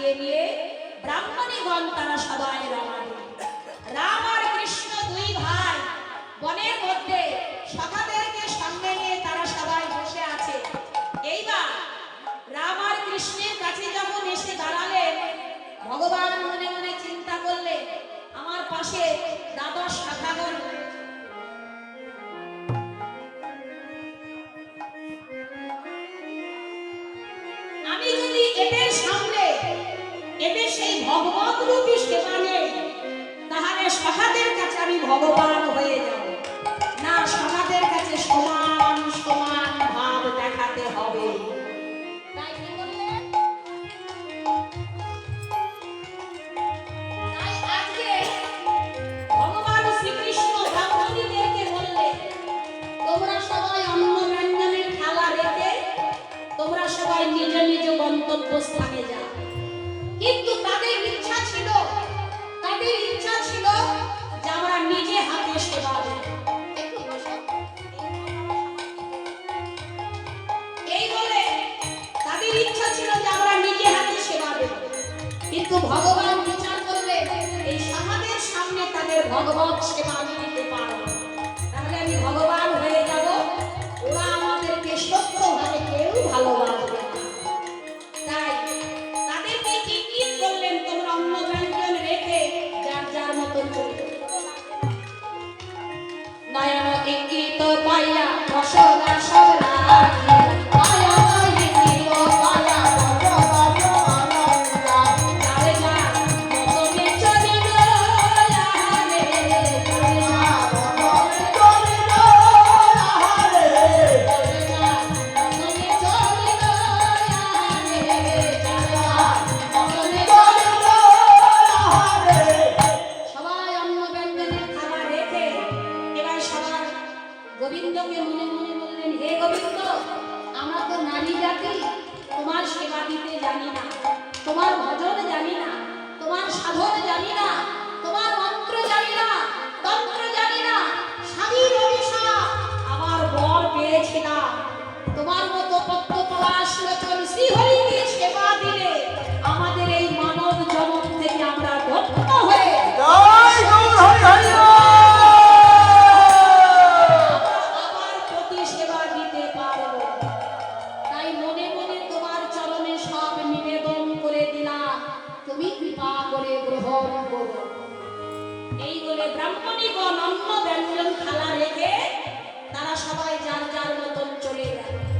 সাজিয়ে নিয়ে ব্রাহ্মণীগণ তারা সবাই রওনা দিল। রাম আর কৃষ্ণ দুই ভাই বনের মধ্যে সখাদেরকে সঙ্গে নিয়ে তারা সবাই বসে আছে। এইবার রাম আর কৃষ্ণের কাছে যখন এসে দাঁড়ালেন, ভগবান মনে মনে চিন্তা করলেন, আমার পাশে দ্বাদশ শাখাগণ আমি যদি এদের সামনে এদের সেই ভগবত রূপী সেবা নেই, তাহলে সখাদের কাছে আমি ভগবান হয়ে যাব না, সখাদের কাছে সমান সমান ভাব দেখাতে হবে। তাই কি বললেন? তাই আজকে ভগবান শ্রীকৃষ্ণ ব্রাহ্মণীদেরকে বললেন, তোমরা সবাই অন্ন ব্যঞ্জনের থালা রেখে তোমরা সবাই নিজ নিজ গন্তব্যস্থানে যাও। কিন্তু তাদের ইচ্ছা ছিল যে আমরা নিজে হাতে সেবা দেব। এই বলে তাদের ইচ্ছা ছিল যে আমরা নিজে হাতে সেবা দেব। কিন্তু ভগবান বিচার করলেন, এই সমাজের সামনে তাদের ভগবত সেবা আমি দিতে পারব না, তাহলে আমি ভগবান হয়ে যাব, ওরা আমাদেরকে সত্যভাবে কেউ ভালোবাসবে না। তাই তাদেরকে ইঙ্গিত করলেন, তোমরা অন্ন ব্যঞ্জন রেখে যার যার মতন চলবে। নয়ন ইঙ্গিত পাইয়া রসনা সব রাখি, নয়ন ইঙ্গিত পাইয়া যারে যার মতনে চলিল আহারে, যারে যার মতনে চলিল আহারে, যারে যার মতনে চলিল আহারে, যারে যার মতনে চলিল আহারে। সবাই অন্ন ব্যঞ্জনের খাবার রেখে এবার সবাই গোবিন্দকে মনে মনে বললেন, হে গোবিন্দ, আমরা তো নারী জাতি, তোমার সেবা দিতে জানি না, তোমার ভজন জানি না, তোমার সাধন জানি না, তোমার মন্ত্র জানি না, তন্ত্র জানি না, স্বামীর অভিশাপ আমার বর পেয়েছি না, তোমার মতো পদ্ম পলাশ লোচন শ্রীহরিকে সেবা দিলে আমাদের এই মানব জগৎ থেকে আমরা ধন্য হয়ে আবার প্রতি সেবা দিতে পারব। তাই মনে মনে তোমার চরণে সব নিবেদন করে দিলাম, তুমি কৃপা করে গ্রহণ করো। এই বলে ব্রাহ্মণীগণ অন্ন ব্যঞ্জন থালা রেখে তারা সবাই যার যার মতন